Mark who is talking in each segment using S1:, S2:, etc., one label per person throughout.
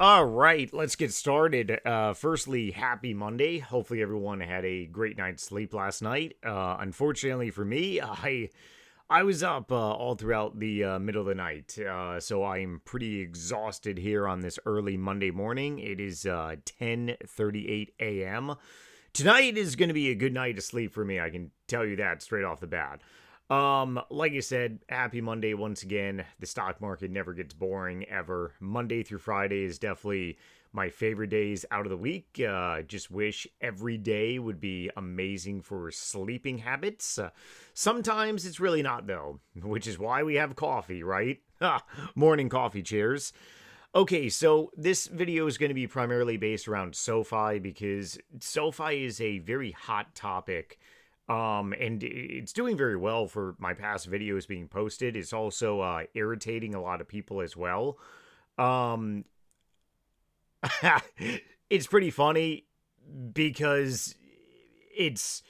S1: All right, let's get started. Firstly, happy Monday. Hopefully, everyone had a great night's sleep last night. Unfortunately for me, I was up all throughout the middle of the night, so I'm pretty exhausted here on this early Monday morning. It is 10:38 a.m. Tonight is going to be a good night to sleep for me. I can tell you that straight off the bat. Like I said, happy Monday once again. The stock market never gets boring ever. Monday through Friday is definitely my favorite days out of the week. Just wish every day would be amazing for sleeping habits. Sometimes it's really not though, which is why we have coffee, right? Morning coffee, cheers. Okay, so this video is going to be primarily based around SoFi because SoFi is a very hot topic. And it's doing very well for my past videos being posted. It's also irritating a lot of people as well. Um, it's pretty funny because it's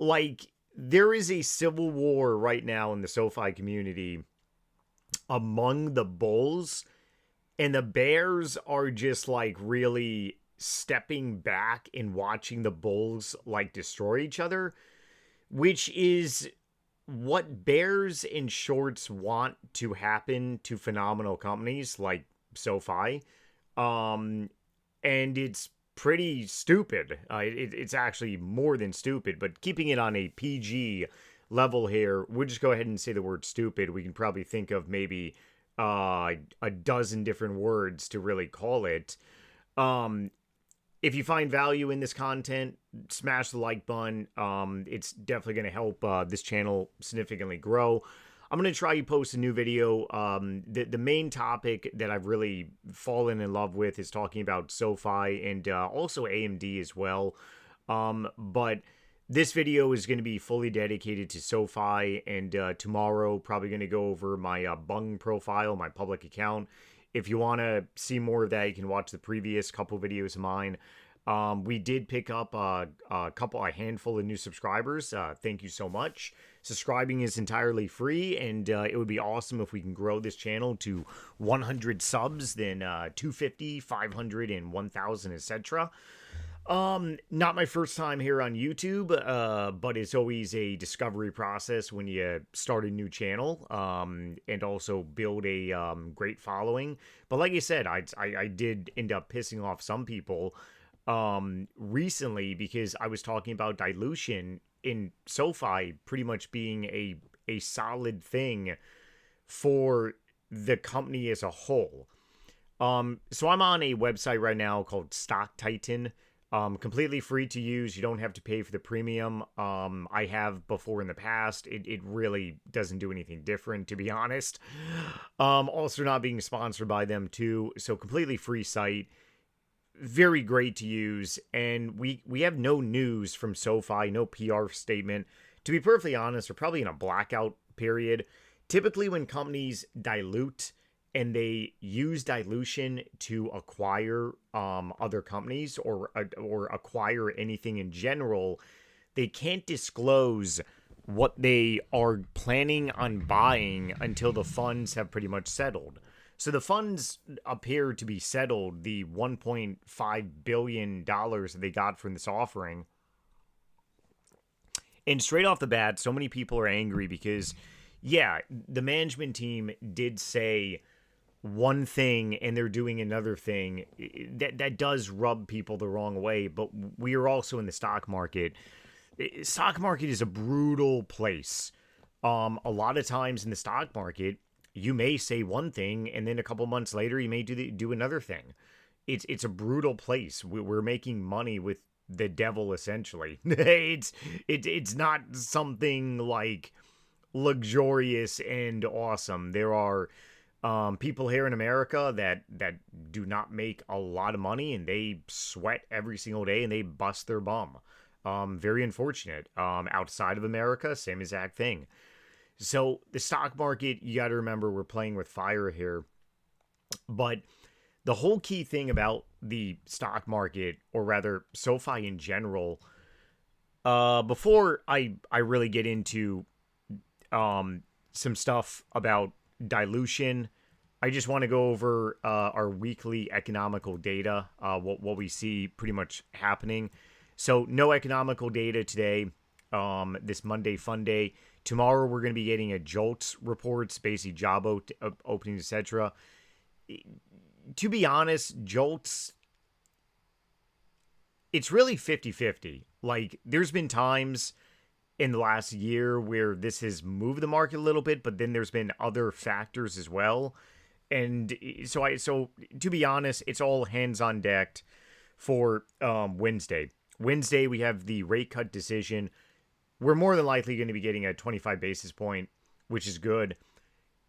S1: like there is a civil war right now in the SoFi community among the bulls, and the bears are just like really stepping back and watching the bulls like destroy each other, which is what bears and shorts want to happen to phenomenal companies like SoFi. Um, and it's pretty stupid. It's actually more than stupid, but keeping it on a PG level here, we'll just go ahead and say the word stupid. We can probably think of maybe a dozen different words to really call it. Um, if you find value in this content, smash the like button. It's definitely going to help this channel significantly grow. I'm going to try to post a new video. The main topic that I've really fallen in love with is talking about SoFi and also AMD as well. But this video is going to be fully dedicated to SoFi, and tomorrow probably going to go over my Bung profile, my public account. If you want to see more of that, you can watch the previous couple videos of mine. We did pick up a handful of new subscribers. Thank you so much. Subscribing is entirely free, and it would be awesome if we can grow this channel to 100 subs, then 250, 500, and 1,000, etc. Not my first time here on YouTube, but it's always a discovery process when you start a new channel, and also build a great following. But like I said, I did end up pissing off some people recently because I was talking about dilution in SoFi pretty much being a solid thing for the company as a whole. So I'm on a website right now called Stock Titan. Completely free to use. You don't have to pay for the premium. I have before in the past. It really doesn't do anything different, to be honest. Also not being sponsored by them too. So completely free site. Very great to use. And we have no news from SoFi, no PR statement. To be perfectly honest, we're probably in a blackout period. Typically when companies dilute and they use dilution to acquire other companies or acquire anything in general, they can't disclose what they are planning on buying until the funds have pretty much settled. So the funds appear to be settled, the $1.5 billion that they got from this offering. And straight off the bat, so many people are angry because, yeah, the management team did say one thing and they're doing another thing. That does rub people the wrong way, but we are also in the stock market. Stock market is a brutal place. A lot of times in the stock market, you may say one thing and then a couple months later you may do another thing. It's a brutal place. We're making money with the devil essentially. It's not something like luxurious and awesome. There are people here in America that do not make a lot of money and they sweat every single day and they bust their bum. Very unfortunate. Outside of America, same exact thing. So the stock market, you got to remember, we're playing with fire here. But the whole key thing about the stock market, or rather SoFi in general, before I really get into some stuff about dilution, I just want to go over our weekly economical data, what we see pretty much happening. So no economical data today, this Monday Fun Day. Tomorrow we're going to be getting a JOLTS reports, basically job openings, etc. To be honest, JOLTS, it's really 50-50. Like, there's been times in the last year where this has moved the market a little bit, but then there's been other factors as well. And so to be honest, it's all hands on deck for Wednesday. Wednesday, we have the rate cut decision. We're more than likely going to be getting a 25 basis point, which is good.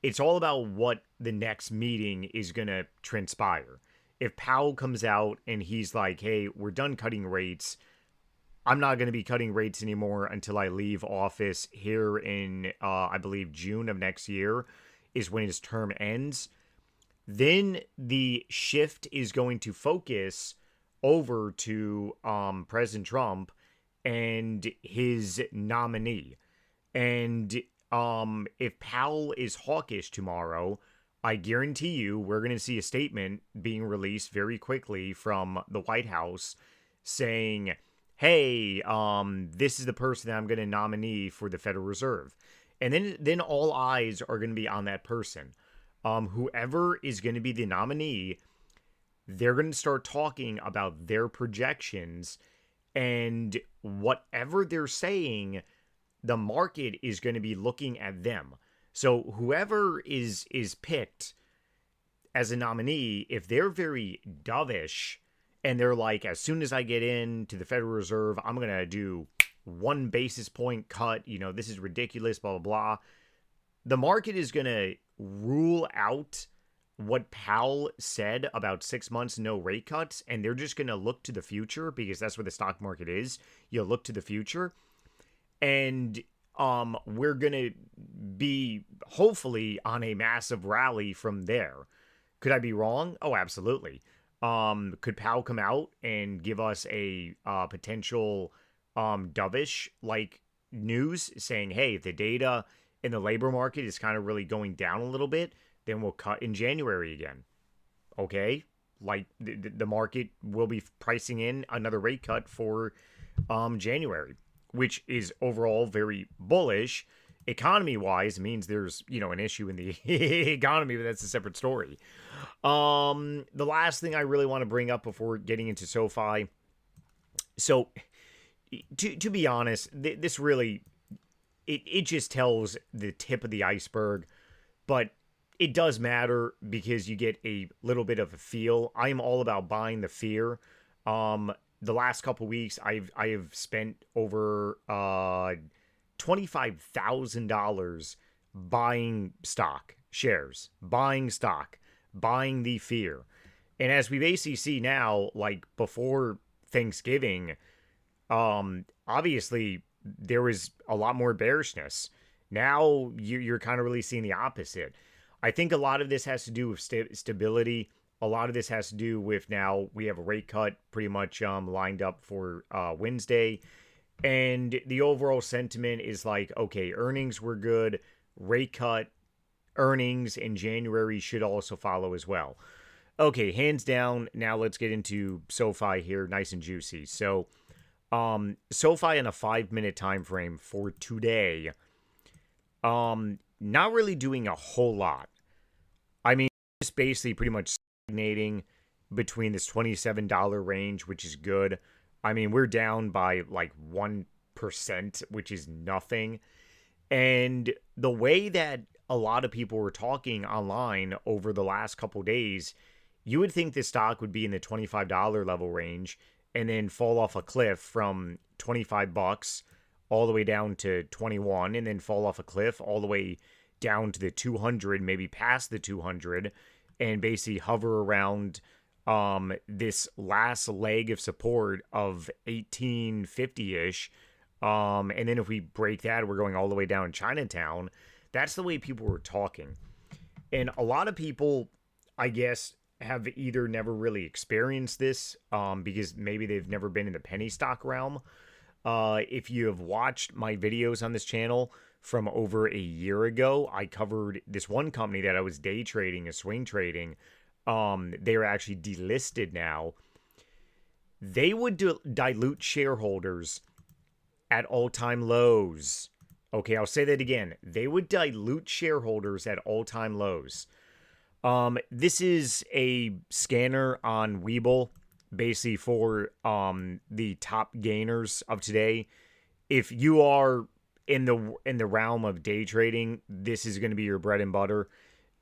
S1: It's all about what the next meeting is going to transpire. If Powell comes out and he's like, hey, we're done cutting rates, I'm not going to be cutting rates anymore until I leave office here in, I believe, June of next year is when his term ends. Then the shift is going to focus over to President Trump and his nominee. And if Powell is hawkish tomorrow, I guarantee you we're going to see a statement being released very quickly from the White House saying, hey, this is the person that I'm going to nominate for the Federal Reserve. And then all eyes are going to be on that person. Whoever is going to be the nominee, they're going to start talking about their projections, and whatever they're saying, the market is going to be looking at them. So whoever is picked as a nominee, if they're very dovish and they're like, as soon as I get into the Federal Reserve, I'm going to do 1 basis point cut, you know, this is ridiculous, blah, blah, blah. The market is going to rule out what Powell said about 6 months, no rate cuts, and they're just going to look to the future because that's what the stock market is. You look to the future, and we're going to be hopefully on a massive rally from there. Could I be wrong? Oh, absolutely. Could Powell come out and give us a potential dovish like news saying, hey, if the data in the labor market is kind of really going down a little bit, then we'll cut in January again. Okay? Like the market will be pricing in another rate cut for January, which is overall very bullish. Economy-wise, means there's, you know, an issue in the economy, but that's a separate story. The last thing I really want to bring up before getting into SoFi. So, to be honest, this really, it just tells the tip of the iceberg, but it does matter because you get a little bit of a feel. I am all about buying the fear. The last couple weeks, I have spent over $25,000 buying stock, shares, buying stock, buying the fear. And as we basically see now, like before Thanksgiving, obviously there was a lot more bearishness. Now you're kind of really seeing the opposite. I think a lot of this has to do with stability. A lot of this has to do with now we have a rate cut pretty much lined up for Wednesday. And the overall sentiment is like, okay, earnings were good. Rate cut, earnings in January should also follow as well. Okay, hands down. Now let's get into SoFi here, nice and juicy. So, SoFi in a 5-minute time frame for today, not really doing a whole lot. I mean, just basically pretty much stagnating between this $27 range, which is good. I mean, we're down by like 1%, which is nothing. And the way that a lot of people were talking online over the last couple days, you would think this stock would be in the $25 level range and then fall off a cliff from $25 all the way down to 21 and then fall off a cliff all the way down to the 200, maybe past the 200, and basically hover around this last leg of support of 1850-ish. And then if we break that, we're going all the way down Chinatown. That's the way people were talking. And a lot of people, I guess, have either never really experienced this because maybe they've never been in the penny stock realm. If you have watched my videos on this channel from over a year ago. I covered this one company that I was day trading, a swing trading. They are actually delisted now. They would dilute shareholders at all-time lows. Okay, I'll say that again. They would dilute shareholders at all-time lows. This is a scanner on Webull, basically for the top gainers of today. If you are in the realm of day trading, this is going to be your bread and butter.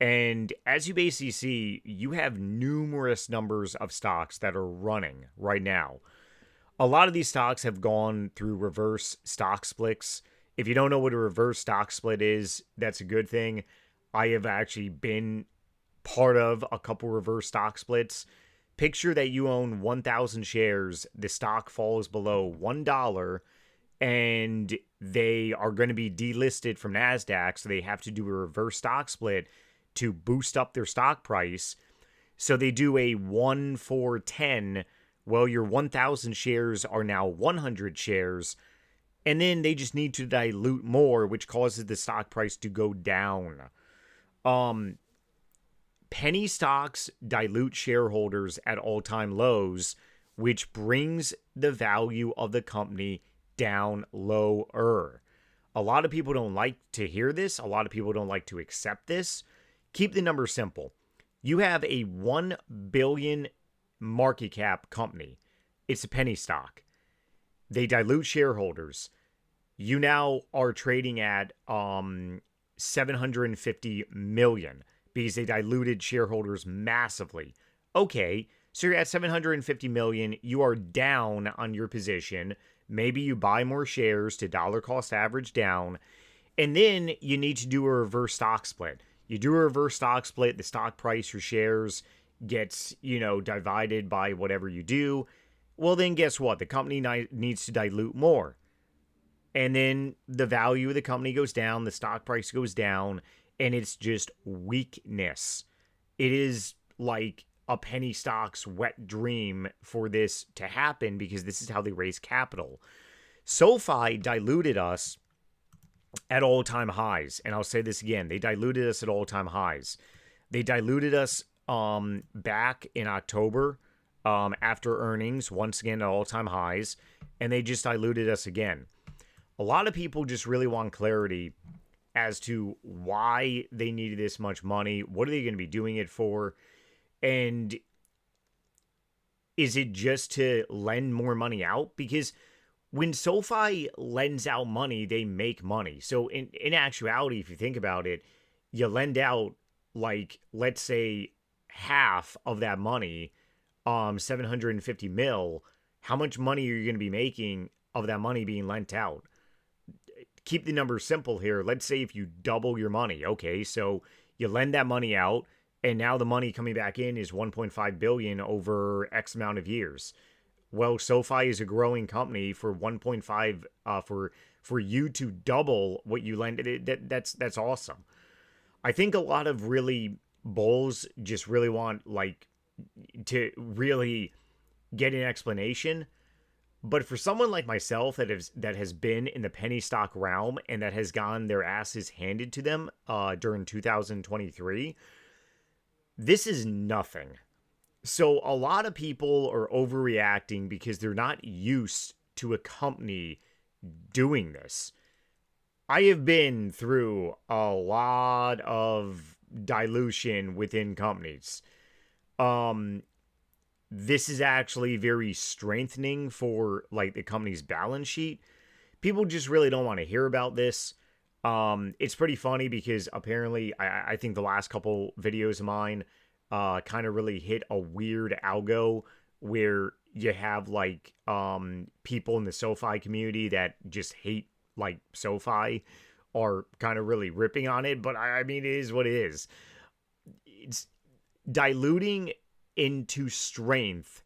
S1: And as you basically see, you have numerous numbers of stocks that are running right now. A lot of these stocks have gone through reverse stock splits. If you don't know what a reverse stock split is, that's a good thing. I have actually been part of a couple reverse stock splits. Picture that you own 1,000 shares, the stock falls below $1, and they are going to be delisted from NASDAQ, so they have to do a reverse stock split to boost up their stock price. So they do a 1 for 10. Well, your 1,000 shares are now 100 shares, and then they just need to dilute more, which causes the stock price to go down. Penny stocks dilute shareholders at all-time lows, which brings the value of the company down lower. A lot of people don't like to hear this. A lot of people don't like to accept this. Keep the number simple. You have a 1 billion market cap company. It's a penny stock. They dilute shareholders. You now are trading at 750 million because they diluted shareholders massively. Okay, so you're at 750 million. You are down on your position. Maybe you buy more shares to dollar cost average down, and then you need to do a reverse stock split. You do a reverse stock split, the stock price for shares gets, divided by whatever you do. Well, then guess what? The company needs to dilute more. And then the value of the company goes down, the stock price goes down, and it's just weakness. It is like a penny stock's wet dream for this to happen because this is how they raise capital. SoFi diluted us at all-time highs. And I'll say this again. They diluted us at all-time highs. They diluted us back in October after earnings, once again at all-time highs. And they just diluted us again. A lot of people just really want clarity as to why they needed this much money. What are they going to be doing it for? And is it just to lend more money out? Because when SoFi lends out money, they make money. So in actuality, if you think about it, you lend out, like, let's say half of that money, 750 mil. How much money are you going to be making of that money being lent out? Keep the numbers simple here. Let's say if you double your money. Okay, so you lend that money out, and now the money coming back in is 1.5 billion over X amount of years. Well, SoFi is a growing company for 1.5 for you to double what you lend. That's awesome. I think a lot of really bulls just really want to really get an explanation. But for someone like myself that has been in the penny stock realm and that has gotten their asses handed to them during 2023, this is nothing. So a lot of people are overreacting because they're not used to a company doing this. I have been through a lot of dilution within companies. This is actually very strengthening for the company's balance sheet. People just really don't want to hear about this. It's pretty funny because apparently I think the last couple videos of mine kind of really hit a weird algo where you have people in the SoFi community that just hate SoFi are kind of really ripping on it. But I mean, it is what it is. It's diluting into strength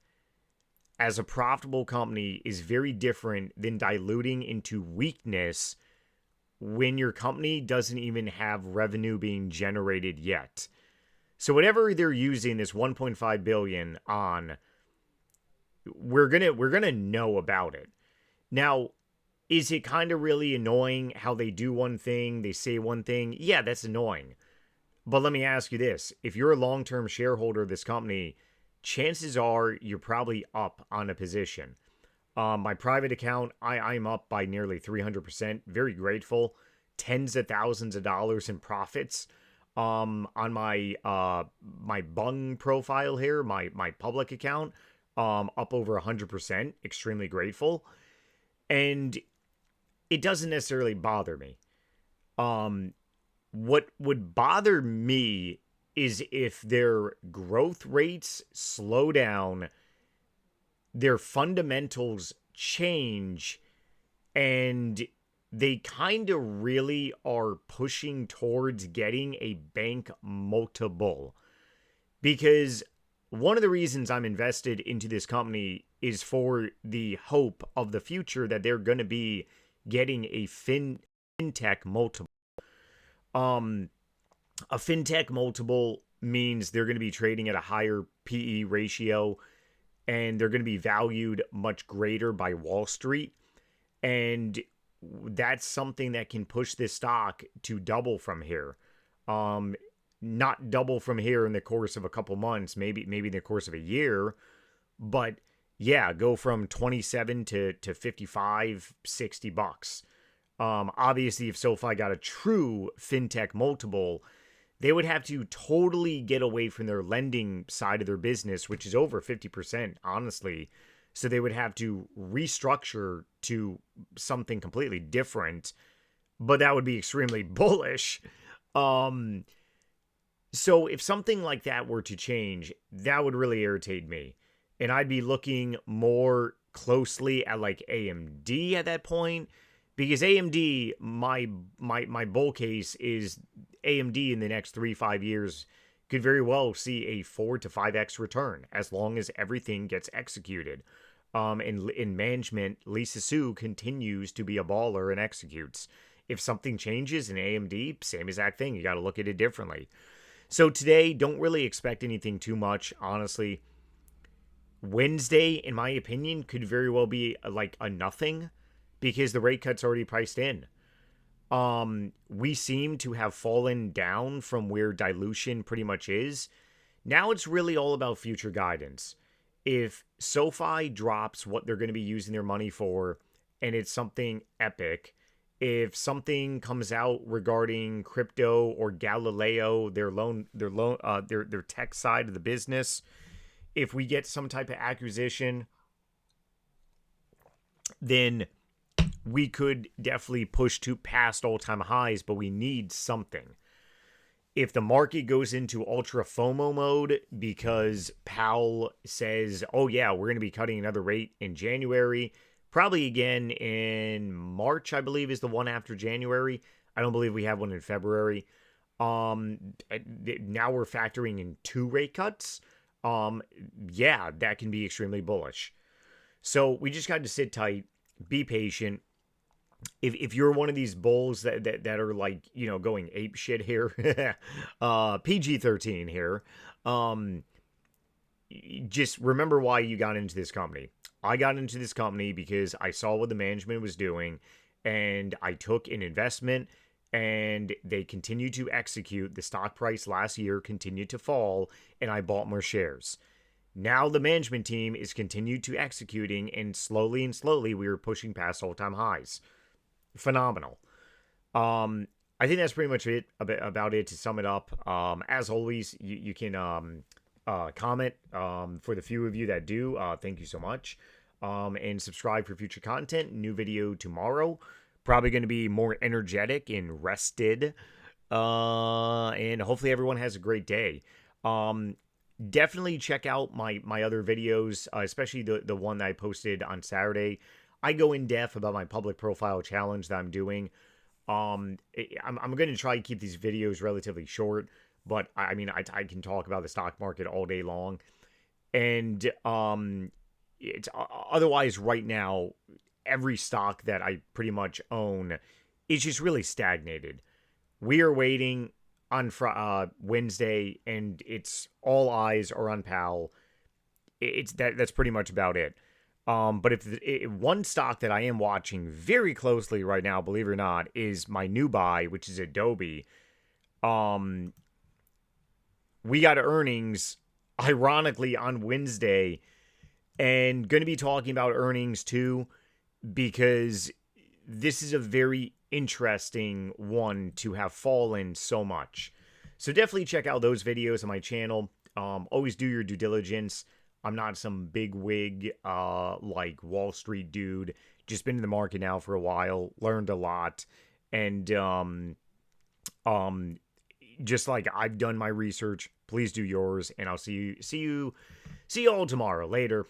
S1: as a profitable company is very different than diluting into weakness when your company doesn't even have revenue being generated yet. So whatever they're using this 1.5 billion on, we're gonna know about it. Now, Is it kind of really annoying how they do one thing, they say one thing? Yeah, that's annoying. But let me ask you this. If you're a long-term shareholder of this company, chances are you're probably up on a position. My private account, I'm up by nearly 300%. Very grateful. Tens of thousands of dollars in profits. On my Bung profile here, my public account, up over 100%. Extremely grateful. And it doesn't necessarily bother me. What would bother me is if their growth rates slow down, their fundamentals change, and they kind of really are pushing towards getting a bank multiple. Because one of the reasons I'm invested into this company is for the hope of the future that they're going to be getting a fintech multiple. A fintech multiple means they're going to be trading at a higher PE ratio, and they're going to be valued much greater by Wall Street. And that's something that can push this stock to double from here. Not double from here in the course of a couple months, maybe in the course of a year, but yeah, go from 27 to 55, $60. Obviously, if SoFi got a true fintech multiple, they would have to totally get away from their lending side of their business, which is over 50%, honestly. So they would have to restructure to something completely different, but that would be extremely bullish. So if something like that were to change, that would really irritate me. And I'd be looking more closely at like AMD at that point, because AMD, my bull case is AMD in the next 3-5 years could very well see a 4 to 5x return as long as everything gets executed. In management, Lisa Su continues to be a baller and executes. If something changes in AMD, same exact thing. You got to look at it differently. So today, don't really expect anything too much, honestly. Wednesday, in my opinion, could very well be like a nothing because the rate cut's already priced in. We seem to have fallen down from where dilution pretty much is. Now it's really all about future guidance. If SoFi drops what they're going to be using their money for, and it's something epic, if something comes out regarding crypto or Galileo, their tech side of the business, if we get some type of acquisition, then we could definitely push to past all-time highs, but we need something. If the market goes into ultra FOMO mode because Powell says, oh yeah, we're going to be cutting another rate in January, probably again in March, I believe is the one after January. I don't believe we have one in February. Now we're factoring in 2 rate cuts. Yeah, that can be extremely bullish. So we just got to sit tight, be patient. If you're one of these bulls that are like, you know, going ape shit here, PG-13 here, just remember why you got into this company. I got into this company because I saw what the management was doing, and I took an investment, and they continued to execute. The stock price last year continued to fall, and I bought more shares. Now the management team is continued to executing, and slowly we were pushing past all-time highs. Phenomenal. I think that's pretty much it about it to sum it up. As always, you can comment. For the few of you that do, thank you so much. And subscribe for future content. New video tomorrow. Probably going to be more energetic and rested. And hopefully everyone has a great day. Definitely check out my other videos, especially the one that I posted on Saturday. I go in depth about my public profile challenge that I'm doing. I'm going to try to keep these videos relatively short, but I mean, I can talk about the stock market all day long. And it's otherwise right now, every stock that I pretty much own is just really stagnated. We are waiting on Wednesday, and it's all eyes are on Powell. That's pretty much about it. But one stock that I am watching very closely right now, believe it or not, is my new buy, which is Adobe. Um, we got earnings, ironically, on Wednesday, and going to be talking about earnings too, because this is a very interesting one to have fallen so much. So definitely check out those videos on my channel. Always do your due diligence. I'm not some big wig, like Wall Street dude. Just been in the market now for a while, learned a lot, and um, just like I've done my research. Please do yours, and I'll see you all tomorrow. Later.